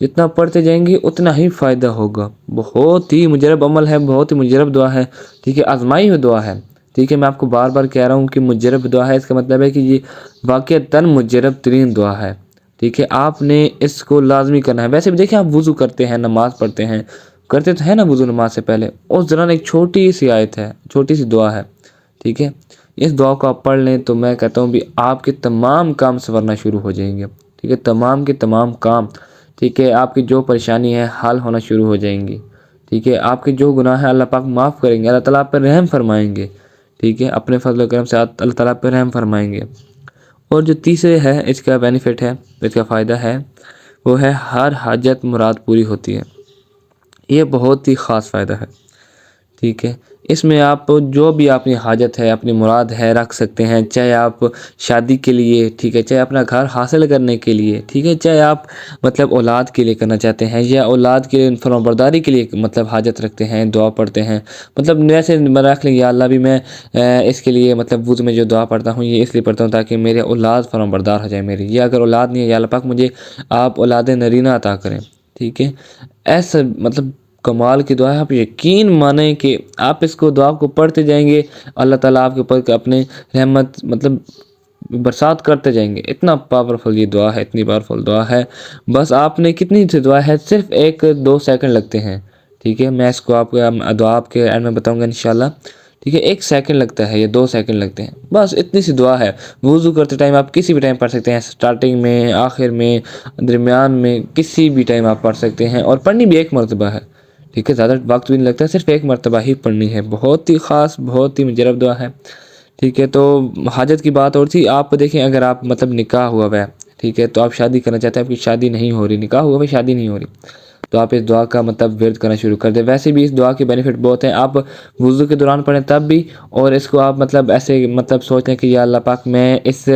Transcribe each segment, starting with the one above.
جتنا پڑھتے جائیں گے اتنا ہی فائدہ ہوگا۔ بہت ہی مجرب عمل ہے، بہت ہی مجرب دعا ہے، ٹھیک ہے، آزمائی ہوئی دعا ہے، ٹھیک ہے۔ میں آپ کو بار بار کہہ رہا ہوں کہ مجرب دعا ہے، اس کا مطلب ہے کہ یہ واقعتاً مجرب ترین دعا ہے، ٹھیک ہے۔ آپ نے اس کو لازمی کرنا ہے۔ ویسے بھی دیکھیں، آپ وضو کرتے ہیں، نماز پڑھتے ہیں، کرتے تو ہے نا وضو نماز سے پہلے، اس دوران ایک چھوٹی سی آیت ہے، چھوٹی سی دعا ہے، ٹھیک ہے۔ اس دعا کو آپ پڑھ لیں تو میں کہتا ہوں بھی آپ کے تمام کام سنورنا شروع ہو جائیں گے، ٹھیک ہے، تمام کے تمام کام، ٹھیک ہے۔ آپ کی جو پریشانی ہے حل ہونا شروع ہو جائیں گی، ٹھیک ہے۔ آپ کے جو گناہ ہیں اللہ پاک معاف کریں گے، اللہ تعالیٰ آپ پر رحم فرمائیں گے، ٹھیک ہے، اپنے فضل و کرم سے اللہ تعالیٰ پر رحم فرمائیں گے۔ اور جو تیسرے ہے اس کا بینیفٹ ہے، اس کا فائدہ ہے، وہ ہے ہر حاجت مراد پوری ہوتی ہے۔ یہ بہت ہی خاص فائدہ ہے، ٹھیک ہے۔ اس میں آپ جو بھی اپنی حاجت ہے، اپنی مراد ہے، رکھ سکتے ہیں، چاہے آپ شادی کے لیے، ٹھیک ہے، چاہے اپنا گھر حاصل کرنے کے لیے، ٹھیک ہے، چاہے آپ مطلب اولاد کے لیے کرنا چاہتے ہیں، یا اولاد کے فرمانبرداری کے لیے مطلب حاجت رکھتے ہیں، دعا پڑھتے ہیں، مطلب ویسے رکھ لیں، یا اللہ بھی میں اس کے لیے مطلب وضو میں جو دعا پڑھتا ہوں یہ اس لیے پڑھتا ہوں تاکہ میرے اولاد فرمانبردار ہو جائے میری، یا اگر اولاد نہیں ہے یا اللہ پاک مجھے آپ اولاد نرینہ عطا کریں، ٹھیک ہے۔ ایسا مطلب کمال کی دعا ہے، آپ یقین مانیں کہ آپ اس کو دعا کو پڑھتے جائیں گے، اللہ تعالیٰ آپ کے اوپر اپنے رحمت مطلب برسات کرتے جائیں گے۔ اتنا پاورفل یہ دعا ہے، اتنی پاورفل دعا ہے۔ بس آپ نے کتنی سی دعا ہے، صرف 1-2 سیکنڈ لگتے ہیں، ٹھیک ہے۔ میں اس کو آپ کو دعا آپ کے اینڈ میں بتاؤں گا انشاءاللہ، ٹھیک ہے۔ 1 سیکنڈ لگتا ہے یا 2 سیکنڈ لگتے ہیں، بس اتنی سی دعا ہے۔ وضو کرتے ٹائم آپ کسی بھی ٹائم پڑھ سکتے ہیں، سٹارٹنگ میں، آخر میں، درمیان میں، کسی بھی ٹائم آپ پڑھ سکتے ہیں، اور پڑھنی بھی 1 مرتبہ ہے، ٹھیک ہے، زیادہ وقت بھی نہیں لگتا ہے، صرف 1 مرتبہ ہی پڑھنی ہے۔ بہت ہی خاص، بہت ہی مجرب دعا ہے، ٹھیک ہے۔ تو حاجت کی بات اور تھی، آپ دیکھیں اگر آپ مطلب نکاح ہوا ہے، ٹھیک ہے، تو آپ شادی کرنا چاہتے ہیں، آپ کی شادی نہیں ہو رہی، نکاح ہوا ہے شادی نہیں ہو رہی، تو آپ اس دعا کا مطلب ورد کرنا شروع کر دیں۔ ویسے بھی اس دعا کے بینیفٹ بہت ہیں، آپ وضو کے دوران پڑھیں تب بھی، اور اس کو آپ مطلب ایسے مطلب سوچیں کہ یا اللہ پاک میں اس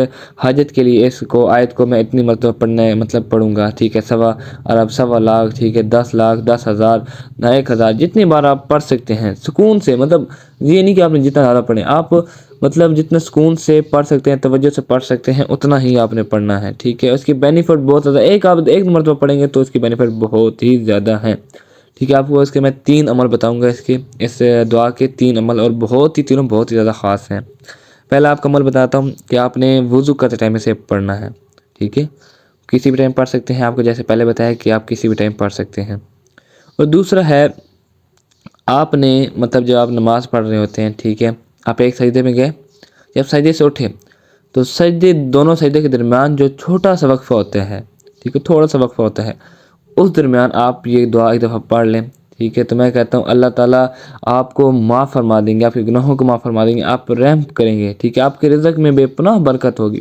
حاجت کے لیے اس کو آیت کو میں اتنی مرتبہ پڑھوں گا، ٹھیک ہے، 1.25 ارب، 1.25 لاکھ، ٹھیک ہے، 10 لاکھ، 10,000، 1,000، جتنی بار آپ پڑھ سکتے ہیں سکون سے، مطلب یہ نہیں کہ آپ نے جتنا زیادہ پڑھیں، آپ مطلب جتنا سکون سے پڑھ سکتے ہیں، توجہ سے پڑھ سکتے ہیں، اتنا ہی آپ نے پڑھنا ہے، ٹھیک ہے۔ اس کی بینیفٹ بہت زیادہ، آپ ایک مرتبہ پڑھیں گے تو اس کی بینیفٹ بہت ہی زیادہ ہیں، ٹھیک ہے۔ آپ کو اس کے میں 3 عمل بتاؤں گا، اس دعا کے 3 عمل، اور تینوں بہت ہی زیادہ خاص ہیں۔ پہلا آپ کا عمل بتاتا ہوں کہ آپ نے وضو کرتے ٹائم اسے پڑھنا ہے، ٹھیک ہے، کسی بھی ٹائم پڑھ سکتے ہیں، آپ کو جیسے پہلے بتایا کہ آپ کسی بھی ٹائم پڑھ سکتے ہیں۔ اور دوسرا ہے، آپ نے مطلب جب آپ نماز پڑھ رہے ہوتے ہیں، ٹھیک ہے، آپ ایک سجدے میں گئے، جب سجدے سے اٹھے تو دونوں سجدے کے درمیان جو چھوٹا سا وقفہ ہوتا ہے، ٹھیک ہے، تھوڑا سا وقفہ ہوتا ہے، اس درمیان آپ یہ دعا ایک دفعہ پڑھ لیں، ٹھیک ہے۔ تو میں کہتا ہوں اللہ تعالیٰ آپ کو معاف فرما دیں گے، آپ کے گناہوں کو معاف فرما دیں گے، آپ پر رحم کریں گے، ٹھیک ہے۔ آپ کے رزق میں بے پناہ برکت ہوگی،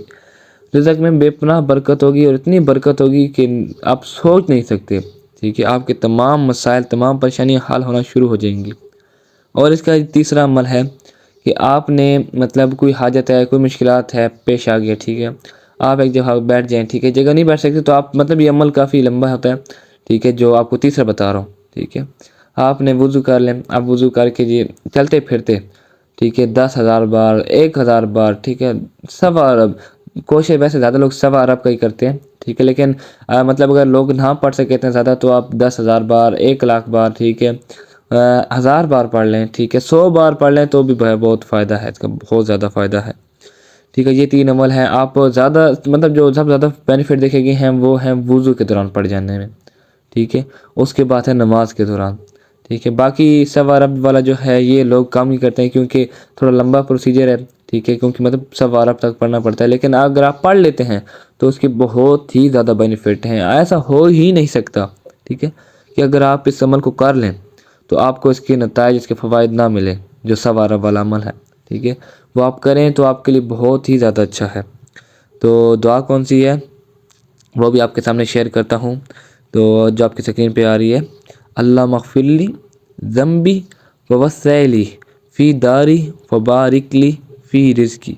رزق میں بے پناہ برکت ہوگی، اور اتنی برکت ہوگی کہ آپ سوچ نہیں سکتے، ٹھیک ہے۔ آپ کے تمام مسائل، تمام پریشانیاں حل ہونا شروع ہو جائیں گی۔ اور اس کا تیسرا عمل ہے کہ آپ نے مطلب کوئی حاجت ہے، کوئی مشکلات ہے، پیش آ گیا، ٹھیک ہے، آپ ایک جگہ بیٹھ جائیں، ٹھیک ہے، جگہ نہیں بیٹھ سکتے تو آپ مطلب یہ عمل کافی لمبا ہوتا ہے، ٹھیک ہے، جو آپ کو تیسرا بتا رہا ہوں، ٹھیک ہے۔ آپ نے وضو کر لیں، آپ وضو کر کے جی چلتے پھرتے، ٹھیک ہے، 10,000 بار، 1,000 بار، ٹھیک ہے، 1.25 ارب، کوشش ویسے زیادہ لوگ 1.25 ارب کا ہی کرتے ہیں، ٹھیک ہے، لیکن مطلب اگر لوگ نہ پڑھ سکے اتنا زیادہ تو آپ 10,000 بار، 1,00,000 بار، ٹھیک ہے، 1,000 بار پڑھ لیں، ٹھیک ہے، 100 بار پڑھ لیں تو بھی بہت فائدہ ہے، اس کا بہت زیادہ فائدہ ہے، ٹھیک ہے۔ یہ 3 عمل ہیں، آپ زیادہ مطلب جو سب زیادہ بینیفٹ دیکھے گئے ہیں وہ ہیں وضو کے دوران پڑھ جانے میں، ٹھیک ہے، اس کے بعد ہے نماز کے دوران، ٹھیک ہے۔ باقی 1.25 ارب والا جو ہے یہ لوگ کام ہی کرتے ہیں کیونکہ تھوڑا لمبا پروسیجر ہے، ٹھیک ہے، کیونکہ مطلب 1.25 ارب تک پڑھنا پڑتا ہے، لیکن اگر آپ پڑھ لیتے ہیں تو اس کے بہت ہی زیادہ بینیفٹ ہیں، ایسا ہو ہی نہیں سکتا، ٹھیک ہے، کہ اگر آپ اس عمل کو کر لیں تو آپ کو اس کے نتائج، اس کے فوائد نہ ملے، جو 1.25 ارب والا عمل ہے، ٹھیک ہے، وہ آپ کریں تو آپ کے لیے بہت ہی زیادہ اچھا ہے۔ تو دعا کون سی ہے وہ بھی آپ کے سامنے شیئر کرتا ہوں، تو جو آپ کی اسکرین پہ آ رہی ہے، اللہ مغفر لی ذنبی ووسع لی فی داری وبارک لی فی رزقی،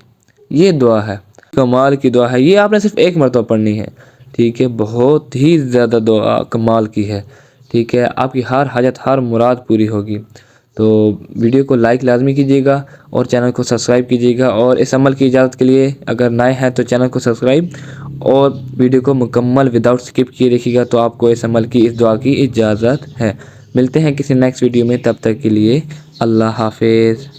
یہ دعا ہے، کمال کی دعا ہے، یہ آپ نے صرف 1 مرتبہ پڑھنی ہے، ٹھیک ہے، بہت ہی زیادہ دعا کمال کی ہے، ٹھیک ہے، آپ کی ہر حاجت، ہر مراد پوری ہوگی۔ تو ویڈیو کو لائک لازمی کیجیے گا اور چینل کو سبسکرائب کیجیے گا، اور اس عمل کی اجازت کے لیے اگر نئے ہیں تو چینل کو سبسکرائب اور ویڈیو کو مکمل وداؤٹ سکپ کیے دیکھیے گا تو آپ کو اس عمل کی اس دعا کی اجازت ہے۔ ملتے ہیں کسی نیکسٹ ویڈیو میں، تب تک کے لیے اللہ حافظ۔